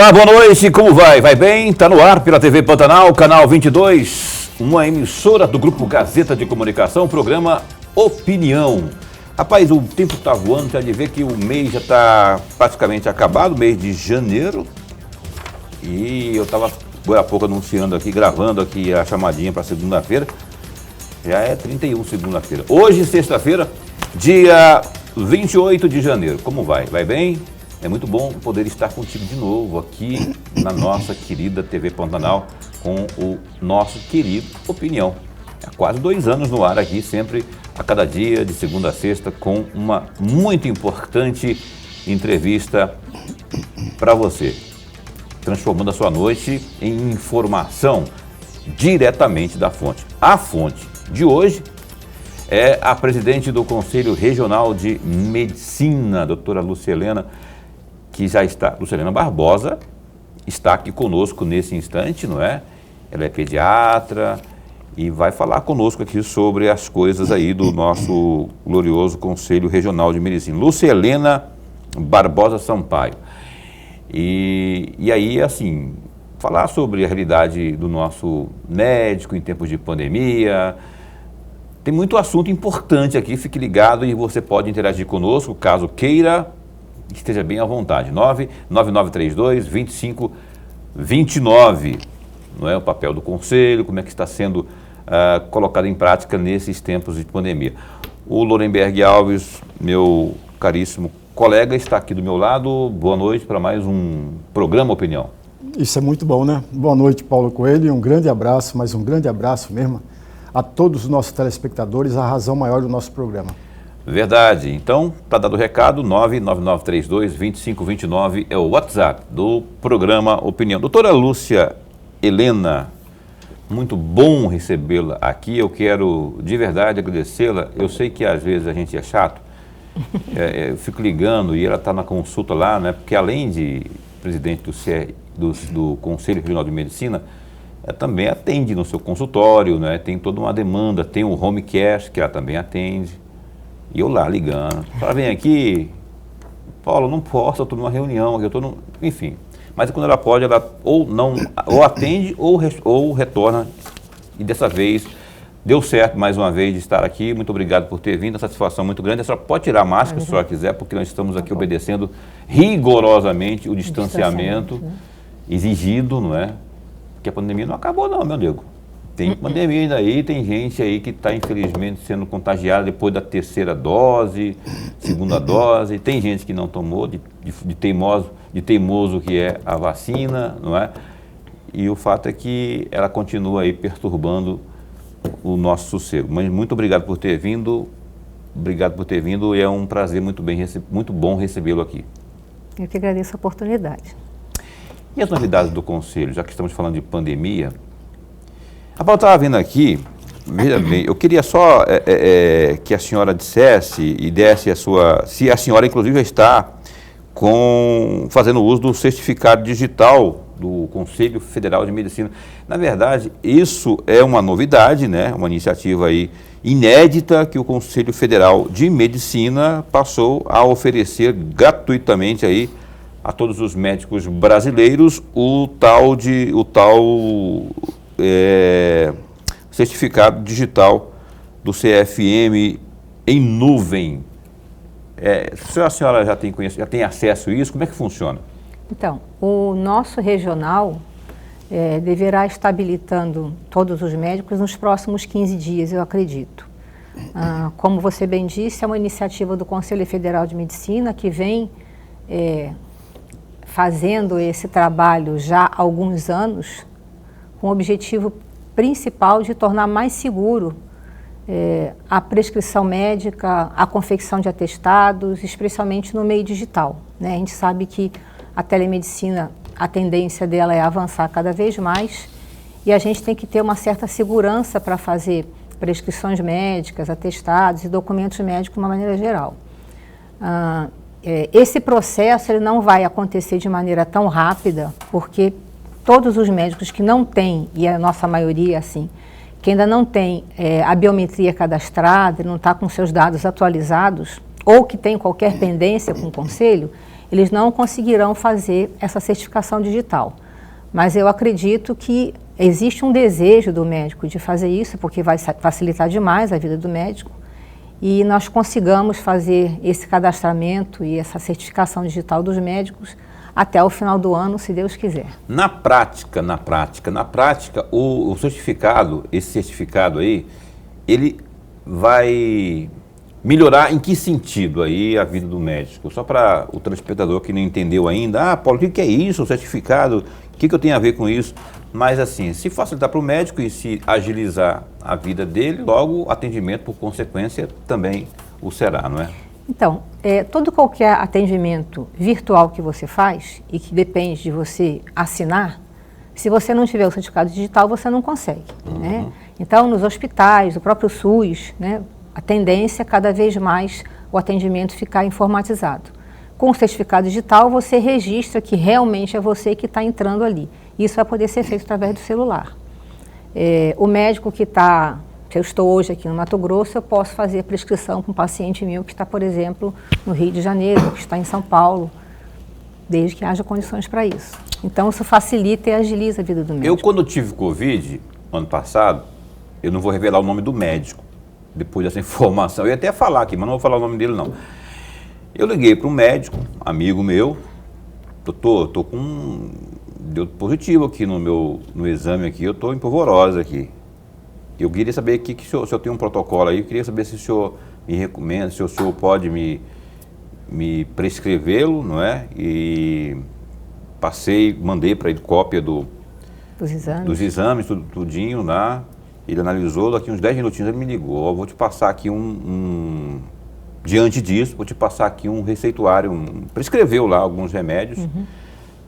Olá, boa noite, como vai? Vai bem? Está no ar pela TV Pantanal, canal 22, uma emissora do Grupo Gazeta de Comunicação, programa Opinião. Rapaz, o tempo está voando, já de ver que o mês já está praticamente acabado, mês de janeiro. E eu estava agora há pouco anunciando aqui, gravando aqui a chamadinha para segunda-feira. Já é 31 segunda-feira. Hoje, sexta-feira, dia 28 de janeiro. Como vai? Vai bem? É muito bom poder estar contigo de novo aqui na nossa querida TV Pantanal com o nosso querido Opinião. Há quase 2 anos no ar aqui, sempre a cada dia, de segunda a sexta, com uma muito importante entrevista para você, transformando a sua noite em informação diretamente da fonte. A fonte de hoje é a presidente do Conselho Regional de Medicina, doutora Lucelena, que já está, Lucelena Barbosa, está aqui conosco nesse instante, não é? Ela é pediatra e vai falar conosco aqui sobre as coisas aí do nosso glorioso Conselho Regional de Medicina. Lucelena Barbosa Sampaio. E aí, assim, falar sobre a realidade do nosso médico em tempos de pandemia. Tem muito assunto importante aqui, fique ligado e você pode interagir conosco, caso queira. Esteja bem à vontade. 99932-2529. Não é o papel do Conselho, como é que está sendo colocado em prática nesses tempos de pandemia. O Lorenberg Alves, meu caríssimo colega, está aqui do meu lado. Boa noite para mais um programa Opinião. Isso é muito bom, né? Boa noite, Paulo Coelho, e um grande abraço, mas um grande abraço mesmo a todos os nossos telespectadores, a razão maior do nosso programa. Verdade. Então, está dado o recado, 99932-2529 é o WhatsApp do programa Opinião. Doutora Lúcia Helena, muito bom recebê-la aqui. Eu quero, de verdade, agradecê-la. Eu sei que às vezes a gente é chato, eu fico ligando e ela está na consulta lá, né? Porque além de presidente do Conselho Regional de Medicina, ela também atende no seu consultório, né? Tem toda uma demanda, tem o home care que ela também atende. E eu lá ligando, ela vem aqui, Paulo, não posso, eu estou numa reunião, eu estou no... Enfim. Mas quando ela pode, ela ou atende ou retorna. E dessa vez, deu certo mais uma vez de estar aqui. Muito obrigado por ter vindo, a satisfação muito grande. A senhora pode tirar a máscara se a senhora quiser, porque nós estamos aqui obedecendo rigorosamente o distanciamento exigido, não é? Porque a pandemia não acabou não, meu amigo. Tem pandemia ainda aí, tem gente aí que está infelizmente sendo contagiada depois da terceira dose, segunda dose, tem gente que não tomou, de teimoso que é a vacina, não é? E o fato é que ela continua aí perturbando o nosso sossego. Mas muito obrigado por ter vindo, e é um prazer muito bom recebê-lo aqui. Eu que agradeço a oportunidade. E as novidades do Conselho, já que estamos falando de pandemia? Rapaz, eu estava vendo aqui, veja bem, eu queria só que a senhora dissesse e desse se a senhora inclusive já está fazendo uso do certificado digital do Conselho Federal de Medicina. Na verdade, isso é uma novidade, né? Uma iniciativa aí inédita que o Conselho Federal de Medicina passou a oferecer gratuitamente aí a todos os médicos brasileiros o tal certificado digital do CFM em nuvem. Se a senhora já tem acesso a isso, como é que funciona? Então, o nosso regional deverá estar habilitando todos os médicos nos próximos 15 dias, eu acredito. Como você bem disse, é uma iniciativa do Conselho Federal de Medicina que vem fazendo esse trabalho já há alguns anos, com o objetivo principal de tornar mais seguro a prescrição médica, a confecção de atestados, especialmente no meio digital, né? A gente sabe que a telemedicina, a tendência dela é avançar cada vez mais e a gente tem que ter uma certa segurança para fazer prescrições médicas, atestados e documentos médicos de uma maneira geral. Esse processo ele não vai acontecer de maneira tão rápida, porque todos os médicos que não têm, e a nossa maioria é assim, que ainda não tem a biometria cadastrada, não está com seus dados atualizados, ou que tem qualquer pendência com o Conselho, eles não conseguirão fazer essa certificação digital. Mas eu acredito que existe um desejo do médico de fazer isso, porque vai facilitar demais a vida do médico, e nós consigamos fazer esse cadastramento e essa certificação digital dos médicos até o final do ano, se Deus quiser. Na prática, o certificado, esse certificado aí, ele vai melhorar em que sentido aí a vida do médico? Só para o telespectador que não entendeu ainda, Paulo, o que é isso, o certificado, o que eu tenho a ver com isso? Mas assim, se facilitar para o médico e se agilizar a vida dele, logo o atendimento, por consequência, também o será, não é? Então, qualquer atendimento virtual que você faz e que depende de você assinar, se você não tiver o certificado digital, você não consegue, né? Então, nos hospitais, o próprio SUS, né, a tendência é cada vez mais o atendimento ficar informatizado. Com o certificado digital, você registra que realmente é você que está entrando ali. Isso vai poder ser feito através do celular. O médico se eu estou hoje aqui no Mato Grosso, eu posso fazer prescrição com um paciente meu que está, por exemplo, no Rio de Janeiro, que está em São Paulo, desde que haja condições para isso. Então, isso facilita e agiliza a vida do médico. Eu, quando tive Covid, ano passado, eu não vou revelar o nome do médico, depois dessa informação. Eu ia até falar aqui, mas não vou falar o nome dele, não. Eu liguei para um médico, amigo meu, tô com... deu positivo aqui no exame aqui, eu estou em polvorosa aqui. Eu queria saber aqui se o senhor tem um protocolo aí, eu queria saber se o senhor me recomenda, se o senhor pode me prescrevê-lo, não é? E mandei para ele cópia dos exames, tudinho lá. Ele analisou, daqui uns 10 minutinhos ele me ligou, vou te passar aqui diante disso, vou te passar aqui um receituário, prescreveu lá alguns remédios,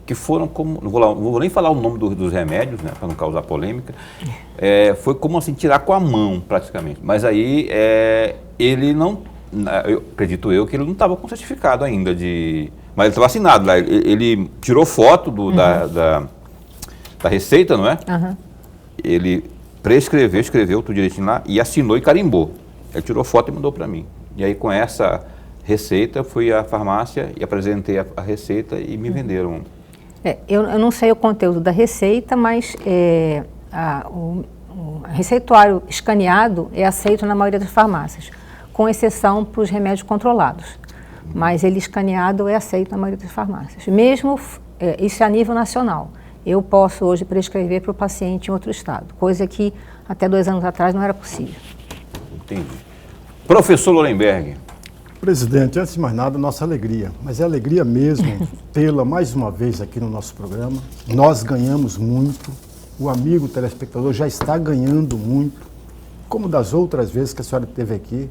que foram como, não vou nem falar o nome dos remédios, né, para não causar polêmica, foi como assim, tirar com a mão praticamente, mas aí ele não, acredito eu que ele não estava com certificado ainda mas ele estava assinado lá, ele tirou foto da receita, não é? Ele escreveu tudo direitinho lá e assinou e carimbou, ele tirou foto e mandou para mim, e aí com essa receita fui à farmácia e apresentei a receita e me venderam. Eu não sei o conteúdo da receita, mas o receituário escaneado é aceito na maioria das farmácias, com exceção para os remédios controlados. Mas ele escaneado é aceito na maioria das farmácias. Mesmo, isso é a nível nacional. Eu posso hoje prescrever para o paciente em outro estado, coisa que até 2 anos atrás não era possível. Entendi. Professor Lorenberg. Presidente, antes de mais nada, nossa alegria, mas é alegria mesmo tê-la mais uma vez aqui no nosso programa. Nós ganhamos muito, o amigo telespectador já está ganhando muito, como das outras vezes que a senhora esteve aqui,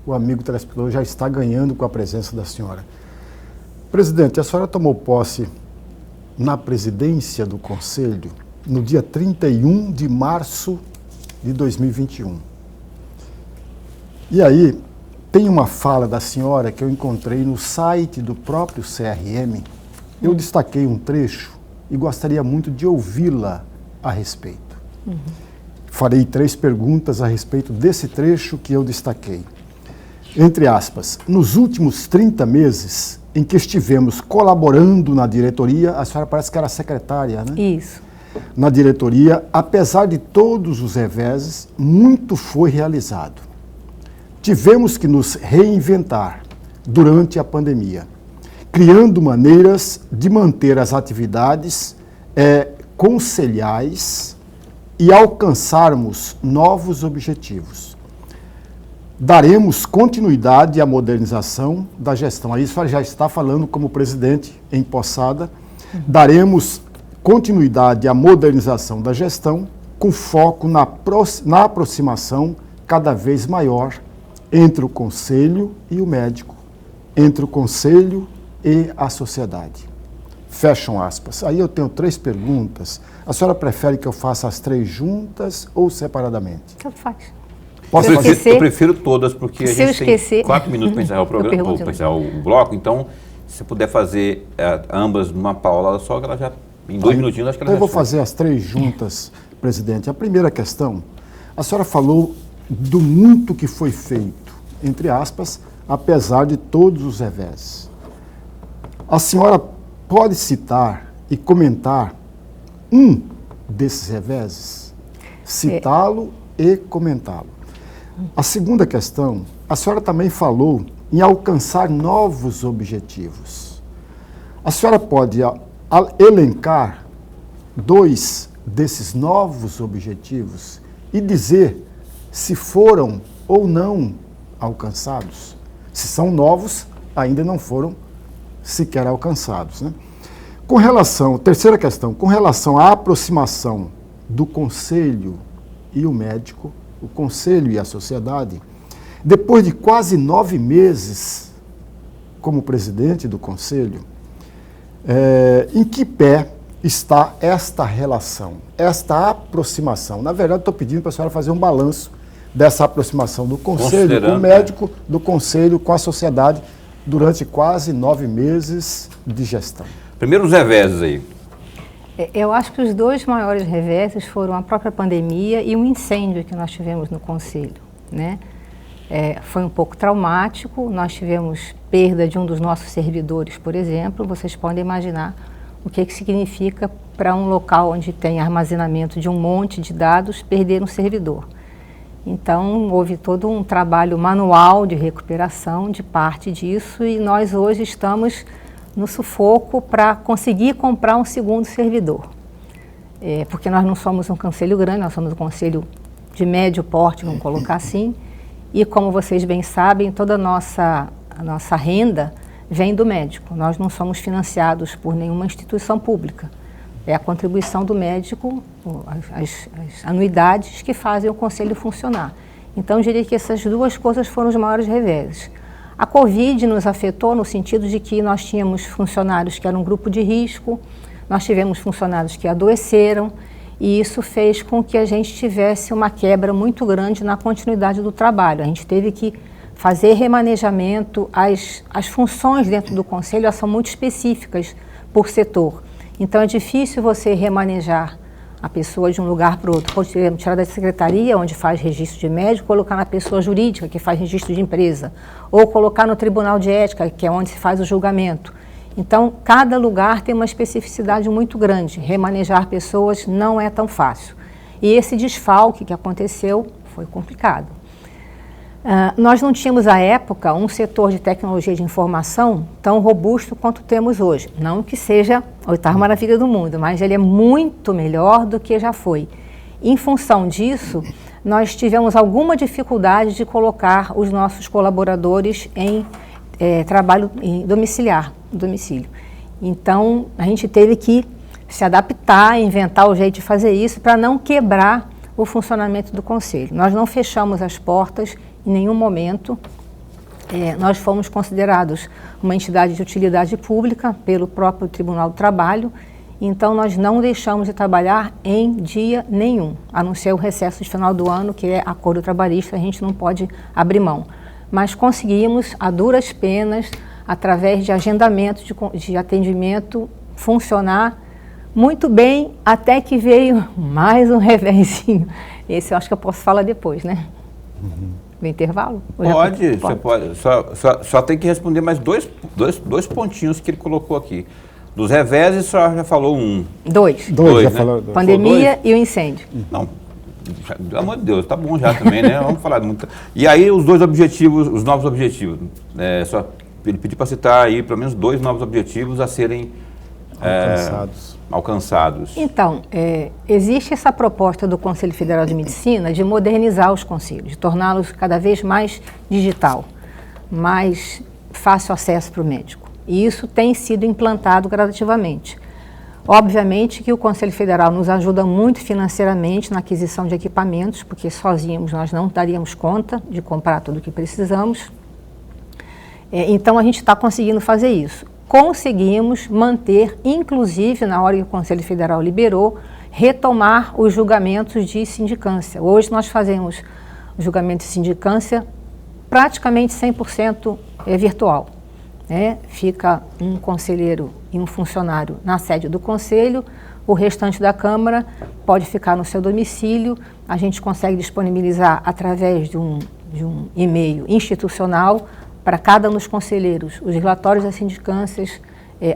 o amigo telespectador já está ganhando com a presença da senhora. Presidente, a senhora tomou posse na presidência do Conselho no dia 31 de março de 2021. E aí, tem uma fala da senhora que eu encontrei no site do próprio CRM. Eu destaquei um trecho e gostaria muito de ouvi-la a respeito. Farei 3 perguntas a respeito desse trecho que eu destaquei. Entre aspas, nos últimos 30 meses em que estivemos colaborando na diretoria, a senhora parece que era secretária, né? Isso. Na diretoria, apesar de todos os reveses, muito foi realizado. Tivemos que nos reinventar durante a pandemia, criando maneiras de manter as atividades conselhais e alcançarmos novos objetivos. Daremos continuidade à modernização da gestão. Aí isso já está falando como presidente empossada. Daremos continuidade à modernização da gestão com foco na aproximação cada vez maior entre o Conselho e o médico, entre o Conselho e a sociedade. Fecham aspas. Aí eu tenho 3 perguntas. A senhora prefere que eu faça as 3 juntas ou separadamente? Tanto faz. Eu prefiro todas, porque a gente tem 4 minutos para encerrar o programa, para encerrar o bloco, então, se puder fazer ambas numa paulada só, ela já, em 2 minutinhos, acho que ela já... Eu vou fazer as 3 juntas, presidente. A primeira questão, a senhora falou do muito que foi feito, entre aspas, apesar de todos os reveses. A senhora pode citar e comentar um desses reveses? Citá-lo e comentá-lo. A segunda questão, a senhora também falou em alcançar novos objetivos. A senhora pode elencar 2 desses novos objetivos e dizer se foram ou não alcançados? Se são novos, ainda não foram sequer alcançados, né? Com relação, terceira questão, com relação à aproximação do Conselho e o médico, o Conselho e a sociedade, depois de quase 9 meses como presidente do Conselho, em que pé está esta relação, esta aproximação? Na verdade, estou pedindo para a senhora fazer um balanço dessa aproximação do Conselho com o médico, do Conselho com a sociedade, durante quase 9 meses de gestão. Primeiro os reveses aí. Eu acho que os 2 maiores reveses foram a própria pandemia e o incêndio que nós tivemos no Conselho, né? Foi um pouco traumático, nós tivemos perda de um dos nossos servidores, por exemplo. Vocês podem imaginar o que significa para um local onde tem armazenamento de um monte de dados, perder um servidor. Então, houve todo um trabalho manual de recuperação de parte disso e nós hoje estamos no sufoco para conseguir comprar um segundo servidor. Porque nós não somos um conselho grande, nós somos um conselho de médio porte, vamos colocar assim, e como vocês bem sabem, toda a nossa renda vem do médico. Nós não somos financiados por nenhuma instituição pública. É a contribuição do médico, as anuidades que fazem o conselho funcionar. Então, eu diria que essas 2 coisas foram os maiores reveses. A Covid nos afetou no sentido de que nós tínhamos funcionários que eram um grupo de risco, nós tivemos funcionários que adoeceram, e isso fez com que a gente tivesse uma quebra muito grande na continuidade do trabalho. A gente teve que fazer remanejamento, as funções dentro do conselho elas são muito específicas por setor. Então é difícil você remanejar a pessoa de um lugar para o outro. Pode tirar da secretaria, onde faz registro de médico, colocar na pessoa jurídica, que faz registro de empresa, ou colocar no tribunal de ética, que é onde se faz o julgamento. Então, cada lugar tem uma especificidade muito grande. Remanejar pessoas não é tão fácil. E esse desfalque que aconteceu foi complicado. Nós não tínhamos, à época, um setor de tecnologia de informação tão robusto quanto temos hoje. Não que seja a 8ª maravilha do mundo, mas ele é muito melhor do que já foi. Em função disso, nós tivemos alguma dificuldade de colocar os nossos colaboradores em trabalho domicílio. Então, a gente teve que se adaptar, inventar o jeito de fazer isso para não quebrar o funcionamento do Conselho. Nós não fechamos as portas em nenhum momento. Nós fomos considerados uma entidade de utilidade pública pelo próprio Tribunal do Trabalho, então nós não deixamos de trabalhar em dia nenhum, a não ser o recesso de final do ano, que é acordo trabalhista, a gente não pode abrir mão. Mas conseguimos, a duras penas, através de agendamento de atendimento, funcionar muito bem, até que veio mais um revésinho. Esse eu acho que eu posso falar depois, né? No intervalo? Pode, você pode. Só tem que responder mais dois pontinhos que ele colocou aqui. Dos reveses, só já falou um. Dois, já né? falou. Pandemia e o incêndio. Não, pelo amor de Deus, tá bom já também, né? Vamos falar muito. E aí os 2 objetivos, os novos objetivos. Só ele pediu para citar aí pelo menos 2 novos objetivos a serem alcançados. Então, existe essa proposta do Conselho Federal de Medicina de modernizar os conselhos, de torná-los cada vez mais digital, mais fácil acesso para o médico. E isso tem sido implantado gradativamente. Obviamente que o Conselho Federal nos ajuda muito financeiramente na aquisição de equipamentos, porque sozinhos nós não daríamos conta de comprar tudo o que precisamos. Então, a gente está conseguindo fazer isso. Conseguimos manter, inclusive, na hora que o Conselho Federal liberou, retomar os julgamentos de sindicância. Hoje nós fazemos o julgamento de sindicância praticamente 100% virtual. Fica um conselheiro e um funcionário na sede do Conselho, o restante da Câmara pode ficar no seu domicílio, a gente consegue disponibilizar através de um e-mail institucional para cada um dos conselheiros os relatórios das sindicâncias,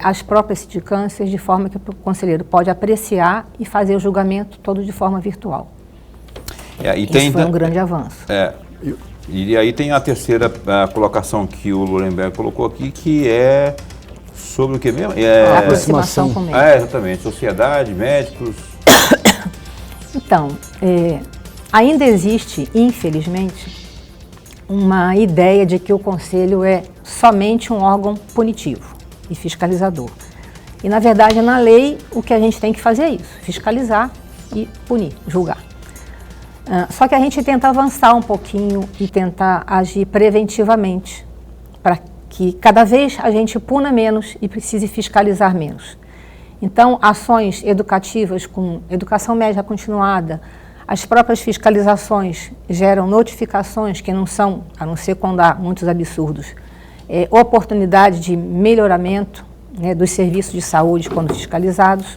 as próprias sindicâncias, de forma que o conselheiro pode apreciar e fazer o julgamento todo de forma virtual. Isso foi um grande avanço. E aí tem a terceira colocação que o Lourenberg colocou aqui, que é sobre o que mesmo? A aproximação com médicos. Exatamente. Sociedade, médicos. Então, ainda existe, infelizmente, uma ideia de que o Conselho é somente um órgão punitivo e fiscalizador. E, na verdade, na lei, o que a gente tem que fazer é isso, fiscalizar e punir, julgar. Só que a gente tenta avançar um pouquinho e tentar agir preventivamente, para que cada vez a gente puna menos e precise fiscalizar menos. Então, ações educativas com educação médica continuada, as próprias fiscalizações geram notificações que não são, a não ser quando há muitos absurdos, oportunidade de melhoramento, né, dos serviços de saúde quando fiscalizados.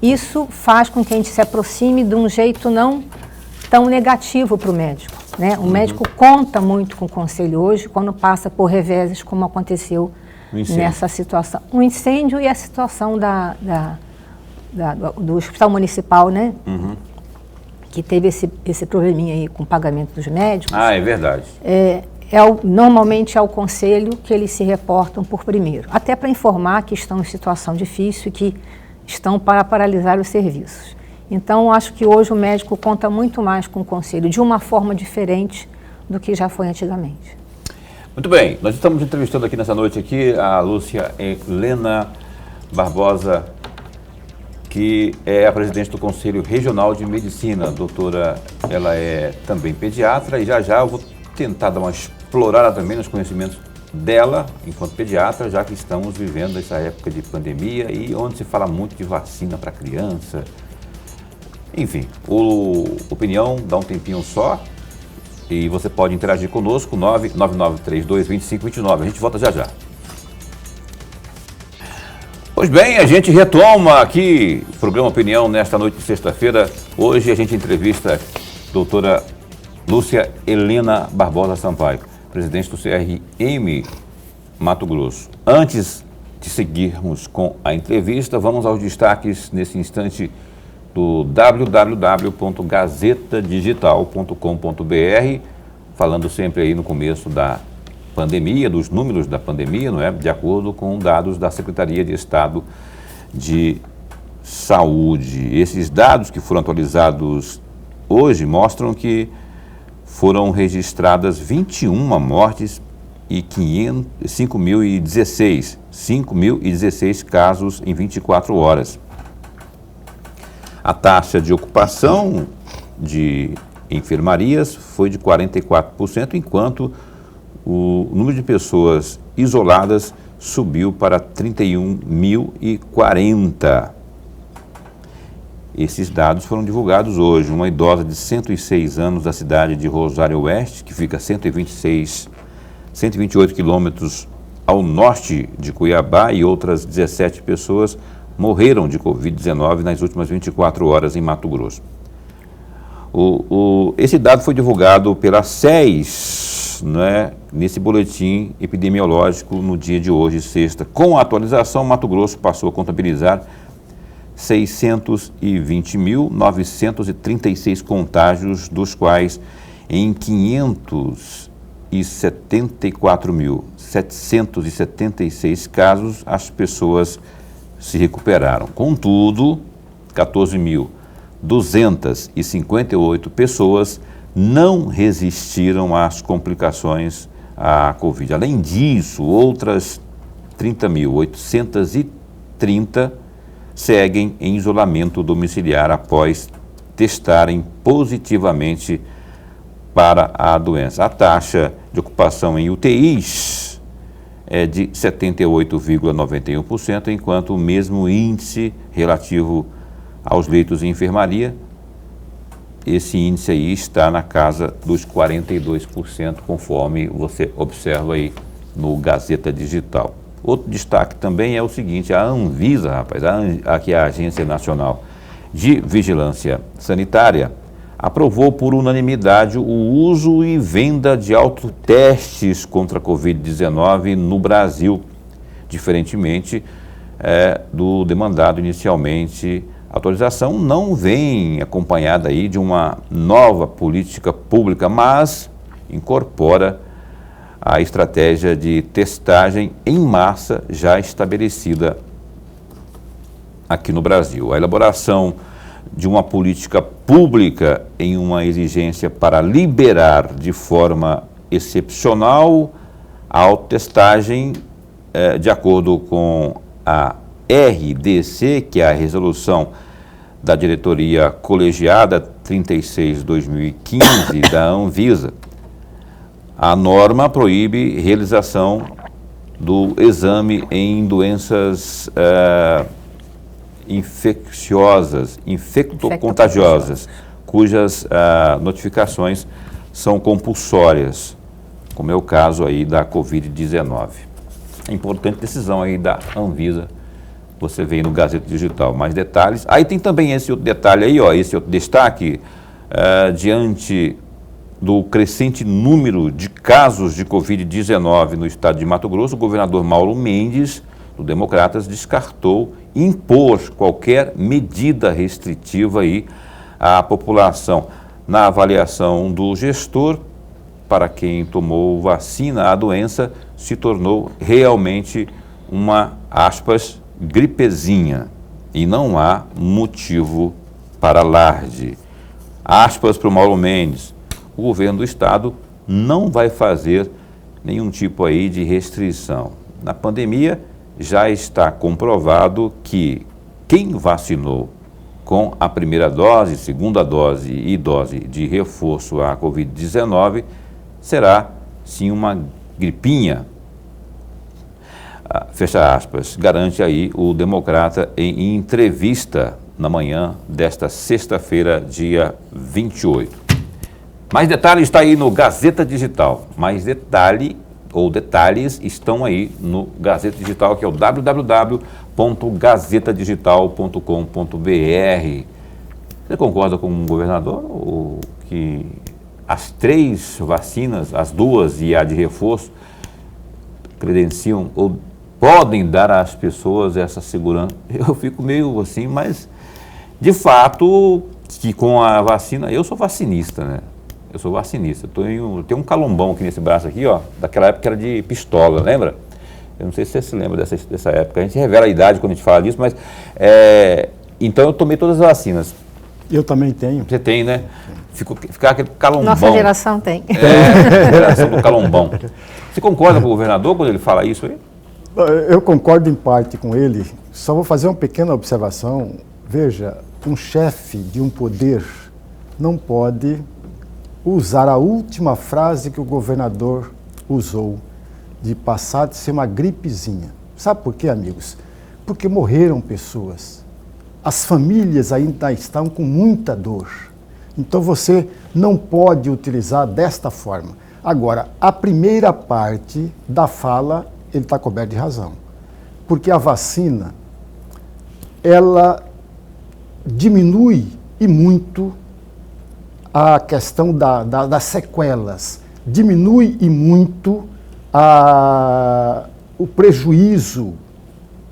Isso faz com que a gente se aproxime de um jeito não tão negativo para o médico, né? O médico conta muito com o conselho hoje quando passa por reveses, como aconteceu nessa situação. Um incêndio e a situação do hospital municipal, né? Que teve esse probleminha aí com o pagamento dos médicos. É verdade. Normalmente é o conselho que eles se reportam por primeiro, até para informar que estão em situação difícil e que estão para paralisar os serviços. Então, acho que hoje o médico conta muito mais com o conselho, de uma forma diferente do que já foi antigamente. Muito bem, nós estamos entrevistando aqui nessa noite a Lúcia Helena Barbosa, que é a presidente do Conselho Regional de Medicina. A doutora, ela é também pediatra e já eu vou tentar dar uma explorada também nos conhecimentos dela enquanto pediatra, já que estamos vivendo essa época de pandemia e onde se fala muito de vacina para criança. Enfim, opinião dá um tempinho só e você pode interagir conosco, 999322529. A gente volta já. Pois bem, a gente retoma aqui o programa Opinião nesta noite de sexta-feira. Hoje a gente entrevista a doutora Lúcia Helena Barbosa Sampaio, presidente do CRM Mato Grosso. Antes de seguirmos com a entrevista, vamos aos destaques nesse instante do www.gazetadigital.com.br, falando sempre aí no começo da pandemia, dos números da pandemia, não é? De acordo com dados da Secretaria de Estado de Saúde. Esses dados que foram atualizados hoje mostram que foram registradas 21 mortes e 5.016 casos em 24 horas. A taxa de ocupação de enfermarias foi de 44%, enquanto o número de pessoas isoladas subiu para 31.040. Esses dados foram divulgados hoje. Uma idosa de 106 anos da cidade de Rosário Oeste, que fica a 128 quilômetros ao norte de Cuiabá, e outras 17 pessoas morreram de Covid-19 nas últimas 24 horas em Mato Grosso. Esse dado foi divulgado pela SES, né, nesse boletim epidemiológico no dia de hoje, sexta. Com a atualização, Mato Grosso passou a contabilizar 620.936 contágios, dos quais em 574.776 casos as pessoas se recuperaram. Contudo, 14.258 pessoas não resistiram às complicações à Covid. Além disso, outras 30.830 seguem em isolamento domiciliar após testarem positivamente para a doença. A taxa de ocupação em UTIs é de 78,91%, enquanto o mesmo índice relativo aos leitos em enfermaria, esse índice aí está na casa dos 42%, conforme você observa aí no Gazeta Digital. Outro destaque também é o seguinte: a Anvisa, aqui é a Agência Nacional de Vigilância Sanitária, aprovou por unanimidade o uso e venda de autotestes contra a Covid-19 no Brasil, diferentemente do demandado inicialmente. A autorização não vem acompanhada aí de uma nova política pública, mas incorpora a estratégia de testagem em massa já estabelecida aqui no Brasil. A elaboração de uma política pública em uma exigência para liberar de forma excepcional a autotestagem, de acordo com a RDC, que é a resolução da diretoria colegiada 36/2015 da Anvisa. A norma proíbe realização do exame em doenças infecciosas, infectocontagiosas, cujas notificações são compulsórias, como é o caso aí da Covid-19. Importante decisão aí da Anvisa, você vê aí no Gazeta Digital. Mais detalhes. Aí tem também esse outro detalhe aí, ó, esse outro destaque, diante do crescente número de casos de Covid-19 no estado de Mato Grosso, o governador Mauro Mendes, do Democratas, descartou impor qualquer medida restritiva aí à população. Na avaliação do gestor, para quem tomou vacina, a doença se tornou realmente uma, aspas, gripezinha, e não há motivo para alarde. Aspas para o Mauro Mendes: o governo do estado não vai fazer nenhum tipo aí de restrição. Na pandemia, já está comprovado que quem vacinou com a primeira dose, segunda dose e dose de reforço à Covid-19 será, sim, uma gripinha. Fecha aspas, garante aí o Democrata em entrevista na manhã desta sexta-feira, dia 28. Mais detalhes está aí no Gazeta Digital. Mais detalhes estão aí no Gazeta Digital, que é o www.gazetadigital.com.br. Você concorda com o governador ou que as 3 vacinas, as 2 e a de reforço, credenciam ou podem dar às pessoas essa segurança? Eu fico meio assim, mas de fato que com a vacina, eu sou vacinista, né? Eu sou vacinista. Eu tenho um calombão aqui nesse braço aqui, ó, daquela época que era de pistola, lembra? Eu não sei se você se lembra dessa época. A gente revela a idade quando a gente fala disso, mas então eu tomei todas as vacinas. Eu também tenho. Você tem, né? Ficar aquele calombão. Nossa geração tem. A geração do calombão. Você concorda com o governador quando ele fala isso aí? Eu concordo em parte com ele, só vou fazer uma pequena observação. Veja, um chefe de um poder não pode usar a última frase que o governador usou, de passar de ser uma gripezinha. Sabe por quê, amigos? Porque morreram pessoas. As famílias ainda estão com muita dor. Então você não pode utilizar desta forma. Agora, a primeira parte da fala, ele está coberto de razão. Porque a vacina, ela diminui e muito a questão das sequelas, diminui e muito o prejuízo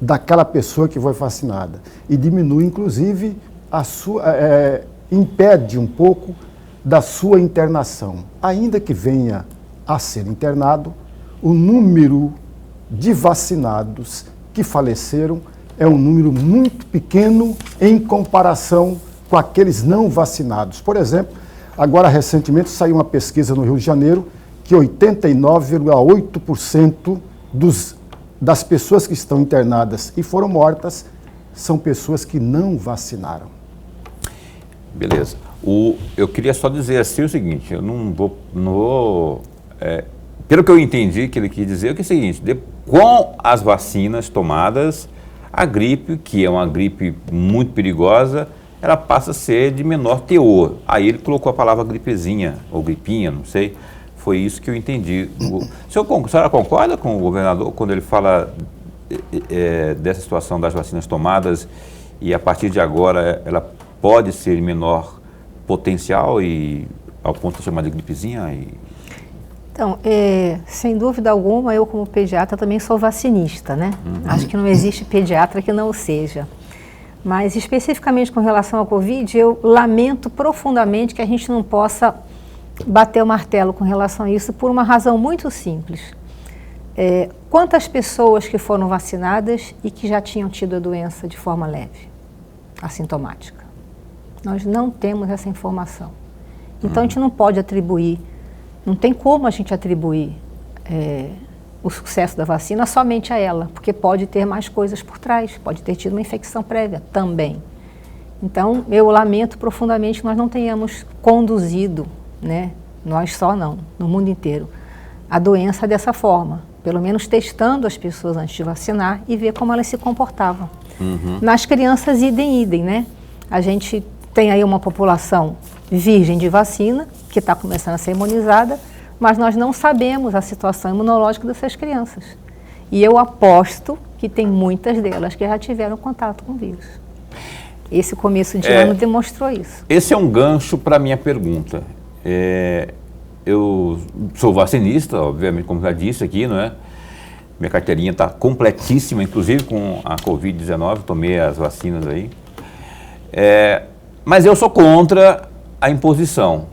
daquela pessoa que foi vacinada e diminui, inclusive, impede um pouco da sua internação. Ainda que venha a ser internado, o número de vacinados que faleceram é um número muito pequeno em comparação com aqueles não vacinados. Por exemplo, agora recentemente saiu uma pesquisa no Rio de Janeiro que 89,8% das pessoas que estão internadas e foram mortas são pessoas que não vacinaram. Beleza. Eu queria só dizer assim o seguinte, eu não vou pelo que eu entendi que ele quis dizer, é o seguinte: com as vacinas tomadas, a gripe, que é uma gripe muito perigosa, ela passa a ser de menor teor. Aí ele colocou a palavra gripezinha, ou gripinha, não sei. Foi isso que eu entendi. A senhora concorda com o governador quando ele fala dessa situação das vacinas tomadas e a partir de agora ela pode ser de menor potencial e ao ponto de chamar de gripezinha? Então, sem dúvida alguma, eu como pediatra também sou vacinista, né? Acho que não existe pediatra que não o seja. Mas especificamente com relação ao Covid, eu lamento profundamente que a gente não possa bater o martelo com relação a isso por uma razão muito simples. Quantas pessoas que foram vacinadas e que já tinham tido a doença de forma leve, assintomática? Nós não temos essa informação. Então a gente não pode atribuir, não tem como a gente atribuir o sucesso da vacina somente a ela, porque pode ter mais coisas por trás, pode ter tido uma infecção prévia também. Então eu lamento profundamente que nós não tenhamos conduzido, né, nós só não, no mundo inteiro, a doença dessa forma, pelo menos testando as pessoas antes de vacinar e ver como elas se comportavam. Nas crianças, idem, né? A gente tem aí uma população virgem de vacina, que está começando a ser imunizada, mas nós não sabemos a situação imunológica dessas crianças. E eu aposto que tem muitas delas que já tiveram contato com o vírus. Esse começo de ano demonstrou isso. Esse é um gancho para a minha pergunta. Eu sou vacinista, obviamente, como já disse aqui, não é? Minha carteirinha está completíssima, inclusive com a Covid-19, tomei as vacinas aí. Mas eu sou contra a imposição,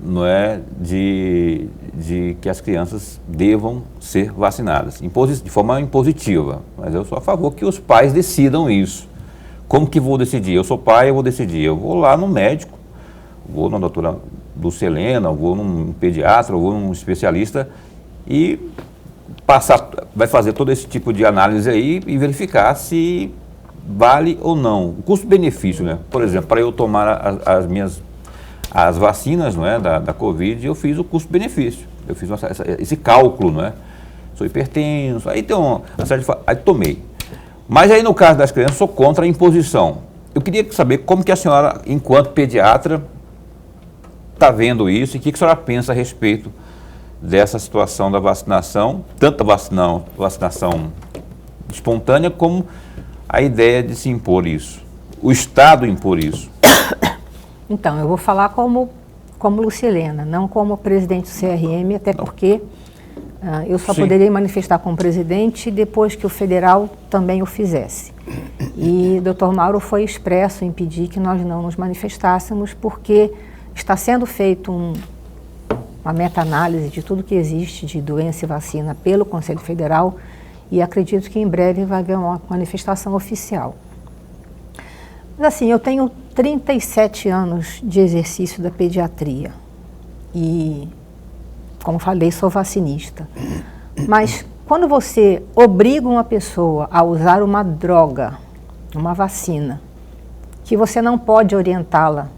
não é, de que as crianças devam ser vacinadas, de forma impositiva. Mas eu sou a favor que os pais decidam isso. Como que vou decidir? Eu sou pai, eu vou decidir. Eu vou lá no médico, vou na doutora Dulcelena, vou num pediatra, vou num especialista e vai fazer todo esse tipo de análise aí e verificar se vale ou não. O custo-benefício, né? Por exemplo, para eu tomar as vacinas, não é, da Covid, eu fiz o custo-benefício. Eu fiz esse cálculo, não é? Sou hipertenso, aí tem aí tomei. Mas aí no caso das crianças, sou contra a imposição. Eu queria saber como que a senhora, enquanto pediatra, está vendo isso e o que a senhora pensa a respeito dessa situação da vacinação, tanto a vacinação espontânea como a ideia de se impor isso, o Estado impor isso. Então, eu vou falar como Lucilena, não como presidente do CRM, até porque eu só poderia manifestar como presidente depois que o federal também o fizesse. E o Dr. Mauro foi expresso em pedir que nós não nos manifestássemos, porque está sendo feito uma meta-análise de tudo que existe de doença e vacina pelo Conselho Federal e acredito que em breve vai haver uma manifestação oficial. Mas assim, eu tenho 37 anos de exercício da pediatria e, como falei, sou vacinista. Mas quando você obriga uma pessoa a usar uma droga, uma vacina, que você não pode orientá-la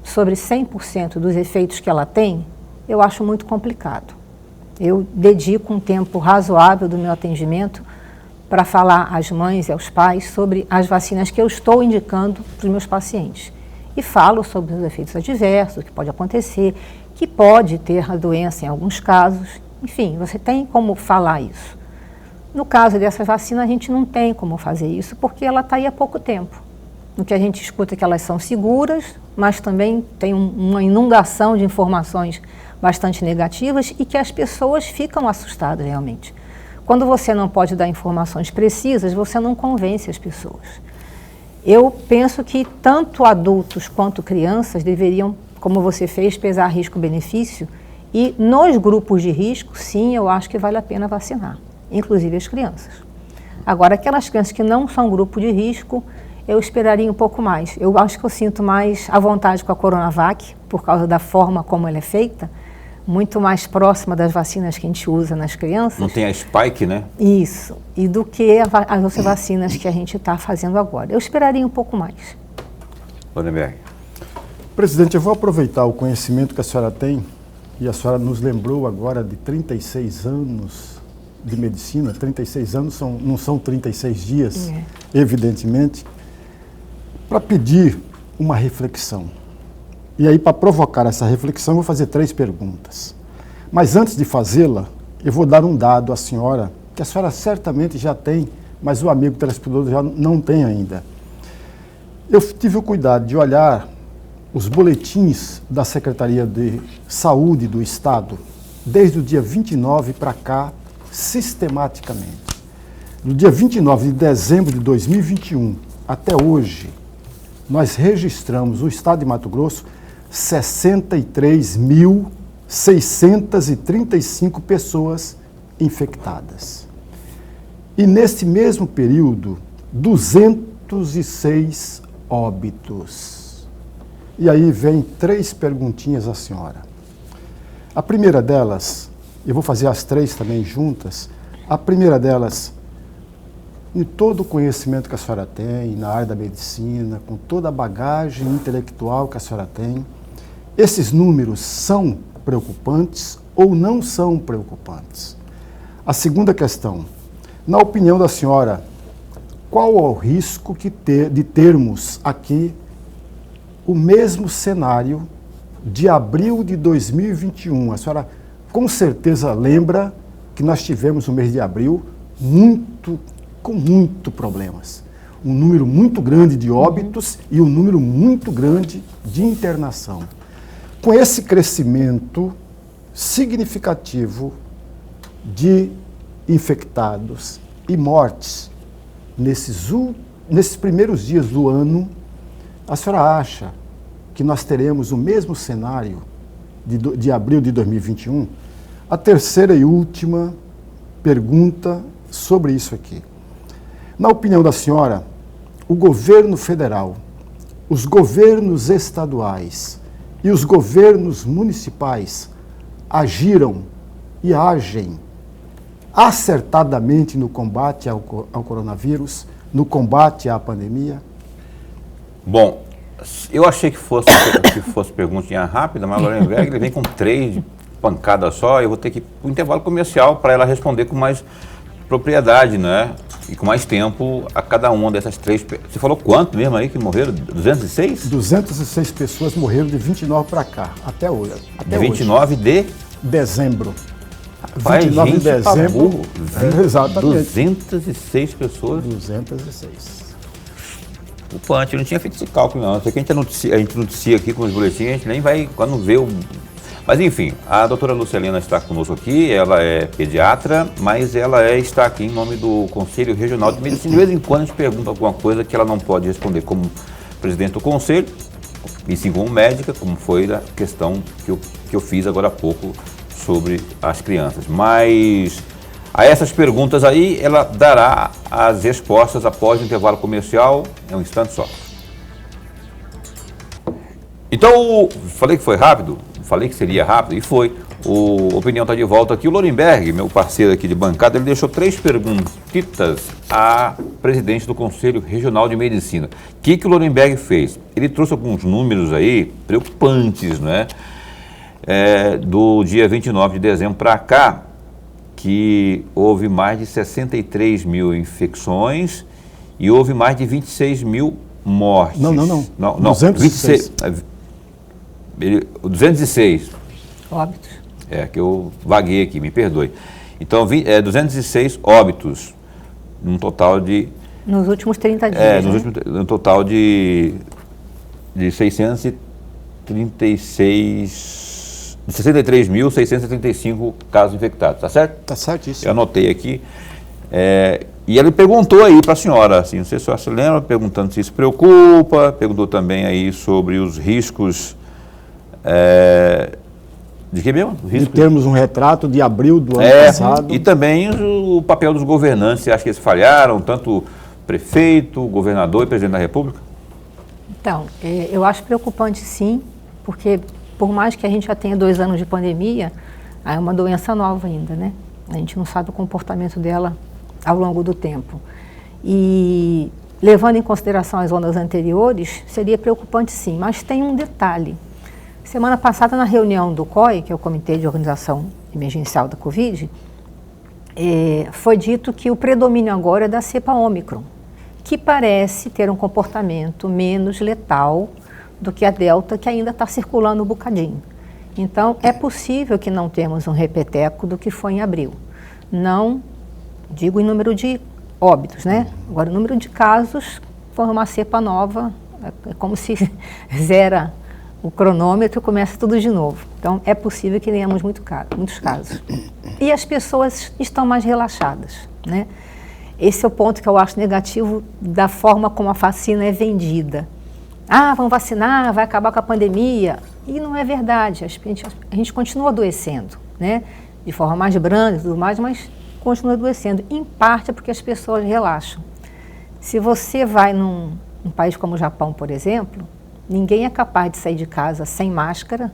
sobre 100% dos efeitos que ela tem, eu acho muito complicado. Eu dedico um tempo razoável do meu atendimento para falar às mães e aos pais sobre as vacinas que eu estou indicando para os meus pacientes. E falo sobre os efeitos adversos, o que pode acontecer, que pode ter a doença em alguns casos. Enfim, você tem como falar isso. No caso dessa vacina, a gente não tem como fazer isso, porque ela está aí há pouco tempo. No que a gente escuta é que elas são seguras, mas também tem uma inundação de informações bastante negativas e que as pessoas ficam assustadas realmente. Quando você não pode dar informações precisas, você não convence as pessoas. Eu penso que tanto adultos quanto crianças deveriam, como você fez, pesar risco-benefício e nos grupos de risco, sim, eu acho que vale a pena vacinar, inclusive as crianças. Agora, aquelas crianças que não são grupo de risco, eu esperaria um pouco mais. Eu acho que eu sinto mais à vontade com a Coronavac, por causa da forma como ela é feita, muito mais próxima das vacinas que a gente usa nas crianças. Não tem a spike, né? Isso. E do que as vacinas que a gente está fazendo agora. Eu esperaria um pouco mais. Vandenberg. Presidente, eu vou aproveitar o conhecimento que a senhora tem, e a senhora nos lembrou agora de 36 anos de medicina. 36 anos não são 36 dias, evidentemente, para pedir uma reflexão. E aí, para provocar essa reflexão, eu vou fazer 3 perguntas. Mas antes de fazê-la, eu vou dar um dado à senhora, que a senhora certamente já tem, mas o amigo telespectador já não tem ainda. Eu tive o cuidado de olhar os boletins da Secretaria de Saúde do Estado desde o dia 29 para cá, sistematicamente. No dia 29 de dezembro de 2021 até hoje, nós registramos no estado de Mato Grosso 63.635 pessoas infectadas. E nesse mesmo período, 206 óbitos. E aí vem 3 perguntinhas à senhora. A primeira delas, eu vou fazer as 3 também juntas. A primeira delas, em todo o conhecimento que a senhora tem na área da medicina, com toda a bagagem intelectual que a senhora tem, esses números são preocupantes ou não são preocupantes? A segunda questão, na opinião da senhora, qual é o risco de termos aqui o mesmo cenário de abril de 2021? A senhora com certeza lembra que nós tivemos no mês de abril com muito problemas. Um número muito grande de óbitos e um número muito grande de internação. Com esse crescimento significativo de infectados e mortes nesses primeiros dias do ano, a senhora acha que nós teremos o mesmo cenário de abril de 2021? A terceira e última pergunta sobre isso aqui. Na opinião da senhora, o governo federal, os governos estaduais e os governos municipais agiram e agem acertadamente no combate ao coronavírus, no combate à pandemia? Bom, eu achei que fosse perguntinha rápida, mas a Lorenberg ele vem com 3 de pancada só, eu vou ter que ir para o intervalo comercial para ela responder com mais propriedade, né? E com mais tempo a cada uma dessas 3. Você falou quanto mesmo aí que morreram? 206? 206 pessoas morreram de 29 para cá, até hoje. De 29 de dezembro. Pai, 29 gente, de dezembro. Exatamente. 206 pessoas. 206. O Pante, eu não tinha feito esse cálculo, não. Isso aqui a gente noticia aqui com os boletins, a gente nem vai, quando vê o... Mas, enfim, a doutora Lucelena está conosco aqui, ela é pediatra, mas ela está aqui em nome do Conselho Regional de Medicina. De vez em quando a gente pergunta alguma coisa que ela não pode responder como presidente do Conselho, e sim como médica, como foi a questão que eu fiz agora há pouco sobre as crianças. Mas a essas perguntas aí, ela dará as respostas após o intervalo comercial, em um instante só. Então, falei que foi rápido? Falei que seria rápido e foi. O Opinião está de volta aqui. O Lorenberg, meu parceiro aqui de bancada, ele deixou 3 perguntitas à presidente do Conselho Regional de Medicina. O que o Lorenberg fez? Ele trouxe alguns números aí preocupantes, né? Do dia 29 de dezembro para cá, que houve mais de 63 mil infecções e houve mais de 26 mil mortes. Não. 206. 206. Óbitos. Que eu vaguei aqui, me perdoe. Então, 206 óbitos, num total de... Nos últimos 30 dias, num total de 63.635 casos infectados, tá certo? Tá certíssimo. Eu anotei aqui. E ele perguntou aí para a senhora, assim, não sei se a senhora se lembra, perguntando se isso preocupa, perguntou também aí sobre os riscos... de que mesmo? De termos um retrato de abril do ano passado. E também o papel dos governantes. Você acha que eles falharam, tanto prefeito, governador e presidente da República? Então, eu acho preocupante sim, porque por mais que a gente já tenha 2 anos de pandemia, é uma doença nova ainda, né? A gente não sabe o comportamento dela ao longo do tempo. E levando em consideração as ondas anteriores, seria preocupante sim, mas tem um detalhe. Semana passada, na reunião do COI, que é o Comitê de Organização Emergencial da Covid, foi dito que o predomínio agora é da cepa Ômicron, que parece ter um comportamento menos letal do que a Delta, que ainda está circulando um bocadinho. Então, é possível que não temos um repeteco do que foi em abril. Não digo em número de óbitos, né? Agora, o número de casos foi uma cepa nova, é como se zera o cronômetro e começa tudo de novo. Então, é possível que tenhamos muitos casos. E as pessoas estão mais relaxadas, né? Esse é o ponto que eu acho negativo da forma como a vacina é vendida. Ah, vamos vacinar, vai acabar com a pandemia. E não é verdade, a gente continua adoecendo, né? De forma mais branda e tudo mais, mas continua adoecendo. Em parte é porque as pessoas relaxam. Se você vai num país como o Japão, por exemplo, ninguém é capaz de sair de casa sem máscara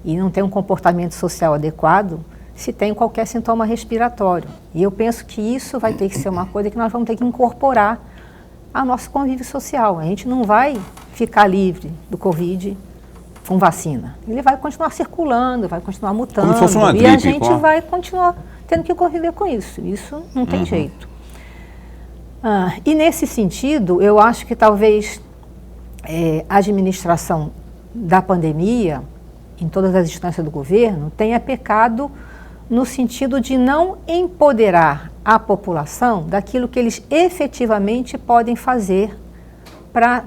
e não ter um comportamento social adequado se tem qualquer sintoma respiratório. E eu penso que isso vai ter que ser uma coisa que nós vamos ter que incorporar ao nosso convívio social. A gente não vai ficar livre do Covid com vacina. Ele vai continuar circulando, vai continuar mutando. Como se fosse uma gripe, e a gente vai continuar tendo que conviver com isso. Isso não tem jeito. E nesse sentido, eu acho que talvez a administração da pandemia, em todas as instâncias do governo, tenha pecado no sentido de não empoderar a população daquilo que eles efetivamente podem fazer para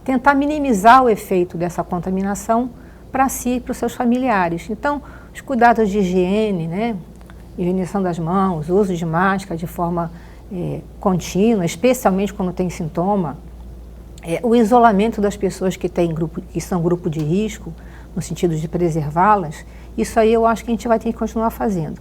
tentar minimizar o efeito dessa contaminação para si e para os seus familiares. Então, os cuidados de higiene, né, higienização das mãos, uso de máscara de forma contínua, especialmente quando tem sintoma, o isolamento das pessoas que são grupo de risco, no sentido de preservá-las, isso aí eu acho que a gente vai ter que continuar fazendo.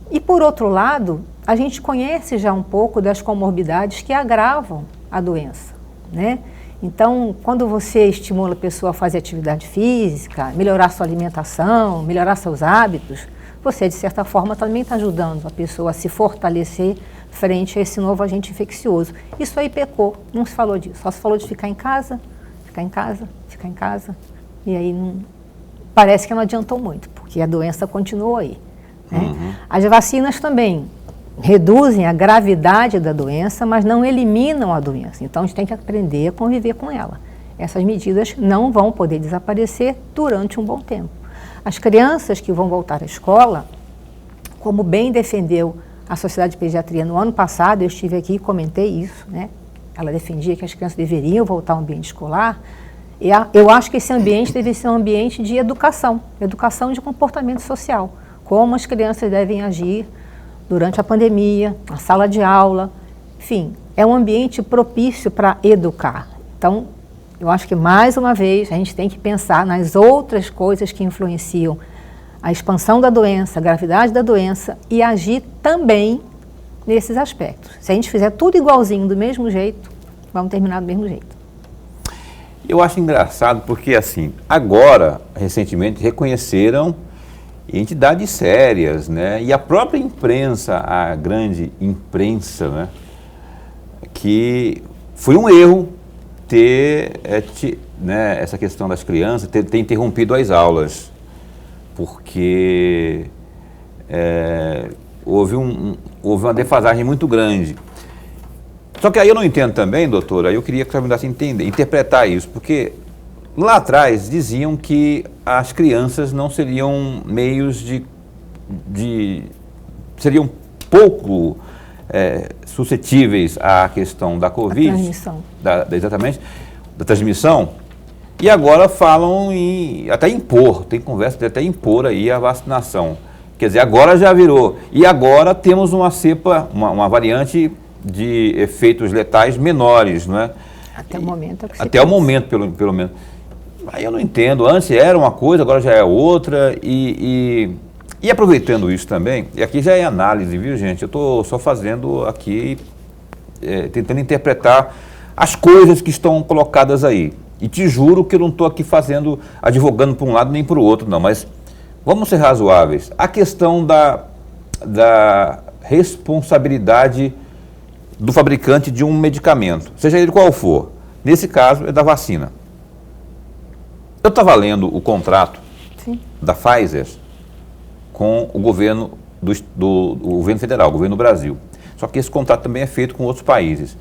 E por outro lado, a gente conhece já um pouco das comorbidades que agravam a doença, né? Então, quando você estimula a pessoa a fazer atividade física, melhorar sua alimentação, melhorar seus hábitos, você, de certa forma, também está ajudando a pessoa a se fortalecer frente a esse novo agente infeccioso. Isso aí pecou, não se falou disso, só se falou de ficar em casa, e aí parece que não adiantou muito, porque a doença continuou aí, né? As vacinas também reduzem a gravidade da doença, mas não eliminam a doença. Então, a gente tem que aprender a conviver com ela. Essas medidas não vão poder desaparecer durante um bom tempo. As crianças que vão voltar à escola, como bem defendeu a Sociedade de Pediatria no ano passado, eu estive aqui e comentei isso, né? Ela defendia que as crianças deveriam voltar ao ambiente escolar. E eu acho que esse ambiente deve ser um ambiente de educação de comportamento social. Como as crianças devem agir durante a pandemia, na sala de aula, enfim, é um ambiente propício para educar. Então, eu acho que, mais uma vez, a gente tem que pensar nas outras coisas que influenciam a expansão da doença, a gravidade da doença e agir também nesses aspectos. Se a gente fizer tudo igualzinho, do mesmo jeito, vamos terminar do mesmo jeito. Eu acho engraçado porque, assim, agora, recentemente, reconheceram entidades sérias, né? E a própria imprensa, a grande imprensa, né? Que foi um erro ter né, essa questão das crianças, ter interrompido as aulas, porque houve uma defasagem muito grande. Só que aí eu não entendo também, doutora, eu queria que você me desse interpretar isso, porque lá atrás diziam que as crianças não seriam meios seriam pouco suscetíveis à questão da Covid. A transmissão. Exatamente, da transmissão. E agora falam em até impor, tem conversa de até impor aí a vacinação. Quer dizer, agora já virou. E agora temos uma cepa, uma variante de efeitos letais menores, não é? Até o momento é o que se Até o momento, pelo menos. Aí eu não entendo, antes era uma coisa, agora já é outra, e aproveitando isso também, e aqui já é análise, viu, gente? Eu estou só fazendo aqui, tentando interpretar as coisas que estão colocadas aí. E te juro que eu não estou aqui advogando para um lado nem para o outro, não, mas vamos ser razoáveis. A questão da responsabilidade do fabricante de um medicamento, seja ele qual for, nesse caso é da vacina. Eu estava lendo o contrato Sim. da Pfizer com o governo do governo federal, o governo do Brasil. Só que esse contrato também é feito com outros países.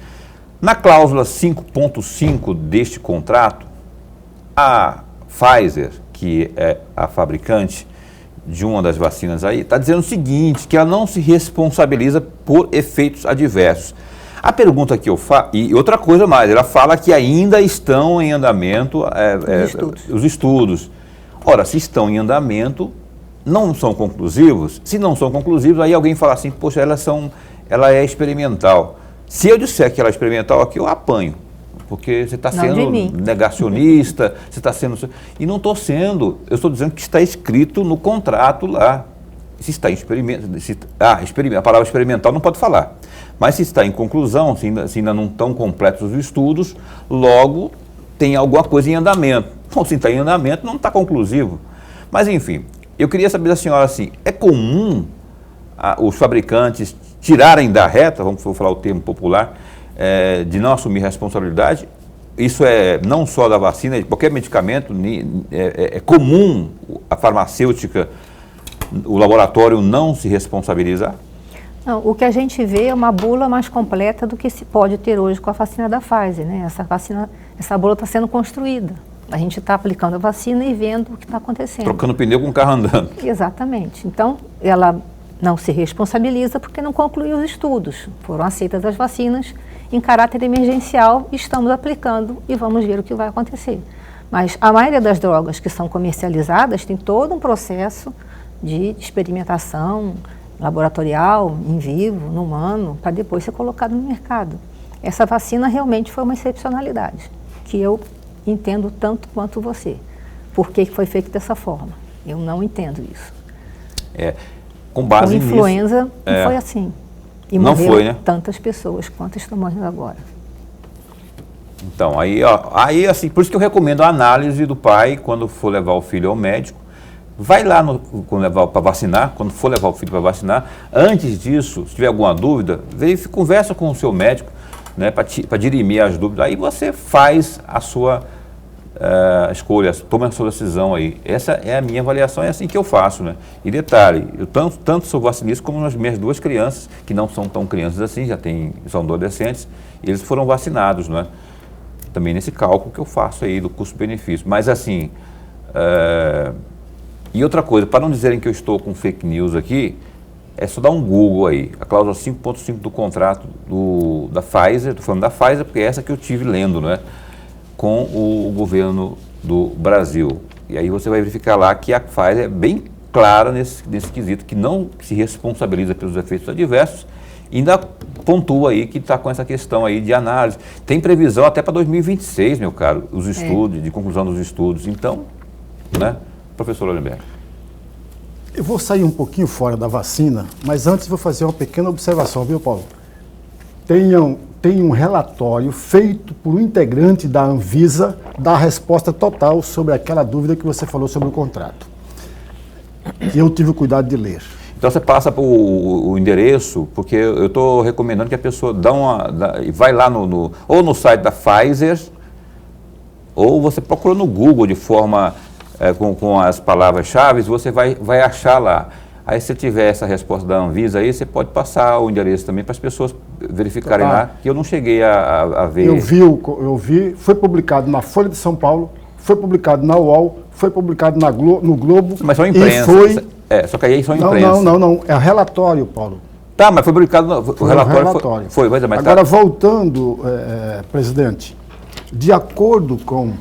Na cláusula 5.5 deste contrato, a Pfizer, que é a fabricante de uma das vacinas aí, está dizendo o seguinte, que ela não se responsabiliza por efeitos adversos. A pergunta que eu faço, e outra coisa mais, ela fala que ainda estão em andamento os estudos. Ora, se estão em andamento, não são conclusivos. Se não são conclusivos, aí alguém fala assim, poxa, ela é experimental. Se eu disser que ela é experimental aqui, eu apanho. Porque você está sendo negacionista, você está sendo... E não estou sendo, eu estou dizendo que está escrito no contrato lá. Se está em experimento... a palavra experimental não pode falar. Mas se está em conclusão, se ainda não estão completos os estudos, logo tem alguma coisa em andamento. Bom, se está em andamento, não está conclusivo. Mas, enfim, eu queria saber da senhora assim, é comum os fabricantes tirarem da reta, vamos falar o termo popular, de não assumir responsabilidade? Isso é não só da vacina, de qualquer medicamento, é comum a farmacêutica, o laboratório não se responsabilizar? Não, o que a gente vê é uma bula mais completa do que se pode ter hoje com a vacina da Pfizer, né? Essa bula está sendo construída. A gente está aplicando a vacina e vendo o que está acontecendo. Trocando pneu com o carro andando. Exatamente. Então, ela não se responsabiliza porque não concluiu os estudos. Foram aceitas as vacinas em caráter emergencial, estamos aplicando e vamos ver o que vai acontecer. Mas a maioria das drogas que são comercializadas tem todo um processo de experimentação laboratorial, em vivo, no humano, para depois ser colocado no mercado. Essa vacina realmente foi uma excepcionalidade, que eu entendo tanto quanto você. Por que foi feito dessa forma? Eu não entendo isso. Com base nisso... Com influenza não foi assim. E não morreram foi, né? tantas pessoas quantas estão morrendo agora. Então, aí assim, por isso que eu recomendo a análise do pai quando for levar o filho ao médico. Vai lá quando levar para vacinar, quando for levar o filho para vacinar. Antes disso, se tiver alguma dúvida, conversa com o seu médico, né, para dirimir as dúvidas. Aí você faz a sua escolha, toma a sua decisão aí. Essa é a minha avaliação, é assim que eu faço, né? E detalhe, eu tanto sou vacinista como as minhas duas crianças, que não são tão crianças assim, são adolescentes, e eles foram vacinados, né? Também nesse cálculo que eu faço aí do custo-benefício. Mas assim, e outra coisa, para não dizerem que eu estou com fake news aqui, é só dar um Google aí, a cláusula 5.5 do contrato da Pfizer, estou falando da Pfizer porque é essa que eu tive lendo, né? Com o governo do Brasil. E aí você vai verificar lá que a Pfizer é bem clara nesse quesito, que não se responsabiliza pelos efeitos adversos, e ainda pontua aí que está com essa questão aí de análise. Tem previsão até para 2026, meu caro, os estudos, de conclusão dos estudos. Então, né, professor Ollenberg? Eu vou sair um pouquinho fora da vacina, mas antes vou fazer uma pequena observação, viu, Paulo? Tem um relatório feito por um integrante da Anvisa, da resposta total sobre aquela dúvida que você falou sobre o contrato. E eu tive o cuidado de ler. Então você passa o endereço, porque eu estou recomendando que a pessoa vai lá ou no site da Pfizer, ou você procura no Google de forma, com as palavras-chave, você vai achar lá. Aí se tiver essa resposta da Anvisa aí, você pode passar o endereço também para as pessoas verificarem lá, que eu não cheguei a ver. Eu vi, foi publicado na Folha de São Paulo, foi publicado na UOL, foi publicado no Globo. Mas são imprensa. Só que aí são imprensa. Não, é relatório, Paulo. Tá, mas foi publicado, o relatório foi. Mas agora, voltando, presidente, de acordo com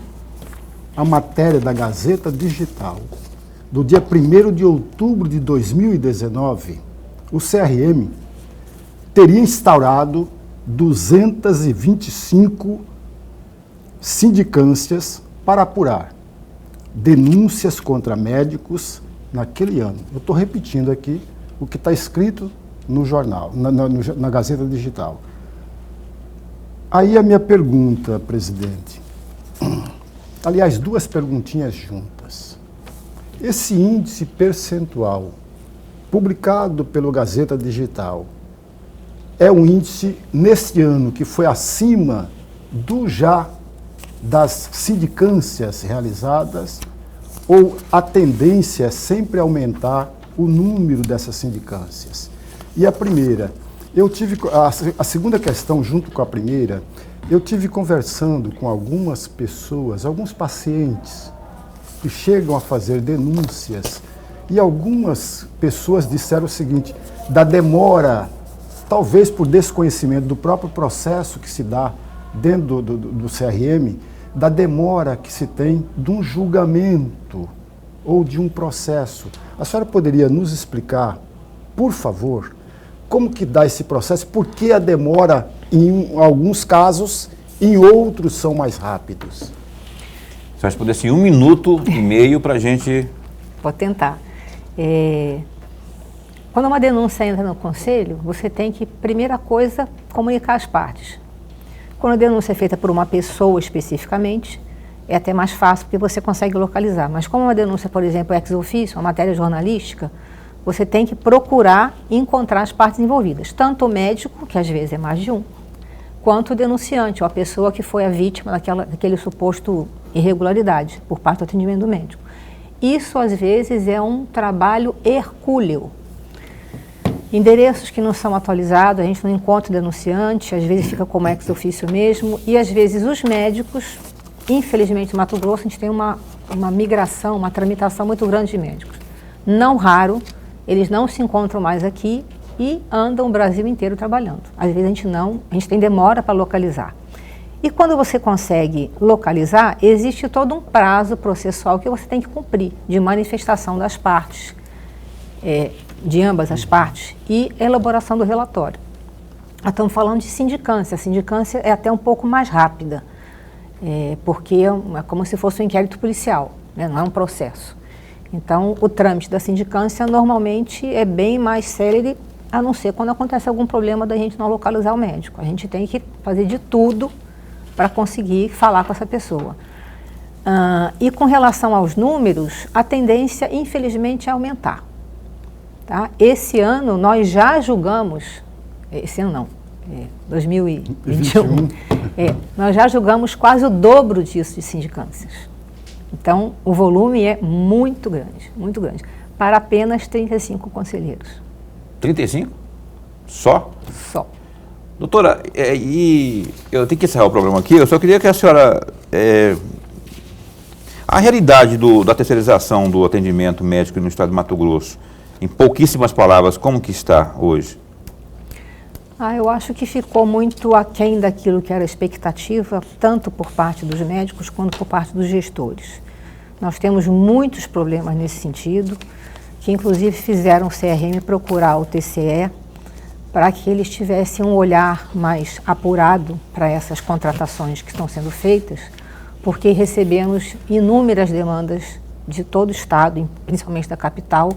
a matéria da Gazeta Digital, do dia 1º de outubro de 2019, o CRM teria instaurado 225 sindicâncias para apurar denúncias contra médicos naquele ano. Eu estou repetindo aqui o que está escrito no jornal, na Gazeta Digital. Aí a minha pergunta, presidente, aliás, duas perguntinhas juntas. Esse índice percentual publicado pelo Gazeta Digital é um índice, neste ano, que foi acima das sindicâncias realizadas, ou a tendência é sempre aumentar o número dessas sindicâncias? E a primeira, a segunda questão, junto com a primeira, eu tive conversando com algumas pessoas, alguns pacientes, que chegam a fazer denúncias, e algumas pessoas disseram o seguinte, da demora talvez por desconhecimento do próprio processo que se dá dentro do CRM, da demora que se tem de um julgamento ou de um processo. A senhora poderia nos explicar, por favor, como que dá esse processo, por que a demora em alguns casos, em outros são mais rápidos? Se você pudesse em 1 minuto e meio para a gente... Vou tentar. Quando uma denúncia entra no conselho, você tem que, primeira coisa, comunicar as partes. Quando a denúncia é feita por uma pessoa especificamente, é até mais fácil porque você consegue localizar. Mas como uma denúncia, por exemplo, ex officio, uma matéria jornalística, você tem que procurar encontrar as partes envolvidas. Tanto o médico, que às vezes é mais de um, quanto o denunciante, ou a pessoa que foi a vítima daquele suposto irregularidade por parte do atendimento do médico. Isso, às vezes, é um trabalho hercúleo. Endereços que não são atualizados, a gente não encontra o denunciante, às vezes fica como ex officio mesmo, e às vezes os médicos, infelizmente no Mato Grosso, a gente tem uma migração, uma tramitação muito grande de médicos. Não raro, eles não se encontram mais aqui e andam o Brasil inteiro trabalhando. Às vezes a gente tem demora para localizar. E quando você consegue localizar, existe todo um prazo processual que você tem que cumprir, de manifestação das partes, de ambas as partes, e elaboração do relatório. Nós estamos falando de sindicância. A sindicância é até um pouco mais rápida, porque é como se fosse um inquérito policial, né? Não é um processo. Então, o trâmite da sindicância normalmente é bem mais célere, a não ser quando acontece algum problema da gente não localizar o médico. A gente tem que fazer de tudo para conseguir falar com essa pessoa. E com relação aos números, a tendência, infelizmente, é aumentar. Tá? Esse ano nós já julgamos, esse ano não, 2021, nós já julgamos quase o dobro disso de sindicâncias. Então, o volume é muito grande, para apenas 35 conselheiros. 35? Só? Só. Doutora, e eu tenho que encerrar o programa aqui, eu só queria que a senhora... a realidade da terceirização do atendimento médico no estado de Mato Grosso, em pouquíssimas palavras, como que está hoje? Eu acho que ficou muito aquém daquilo que era a expectativa, tanto por parte dos médicos quanto por parte dos gestores. Nós temos muitos problemas nesse sentido, que inclusive fizeram o CRM procurar o TCE para que eles tivessem um olhar mais apurado para essas contratações que estão sendo feitas, porque recebemos inúmeras demandas de todo o estado, principalmente da capital,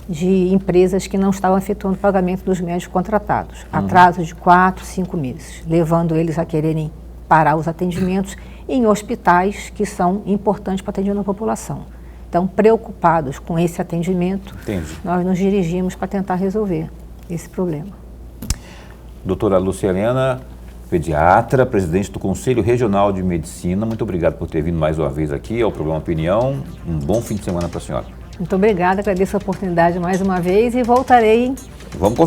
de empresas que não estavam efetuando o pagamento dos médicos contratados. Atrasos de 4, 5 meses, levando eles a quererem parar os atendimentos em hospitais que são importantes para atender a população. Então, preocupados com esse atendimento, nós nos dirigimos para tentar resolver esse problema. Doutora Lúcia Helena, pediatra, presidente do Conselho Regional de Medicina, muito obrigado por ter vindo mais uma vez aqui ao programa Opinião. Um bom fim de semana para a senhora. Muito obrigada, agradeço a oportunidade mais uma vez e voltarei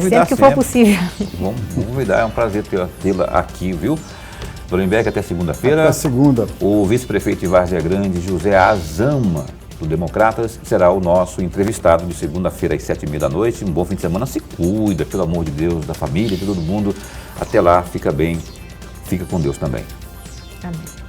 sempre que for possível. Vamos convidar, é um prazer tê-la aqui, viu? Dorenberg, até segunda-feira. Até segunda. O vice-prefeito de Várzea Grande, José Azama, do Democratas, será o nosso entrevistado de segunda-feira às 7h30 da noite. Um bom fim de semana, se cuida, pelo amor de Deus, da família, de todo mundo. Até lá, fica bem, fica com Deus também. Amém.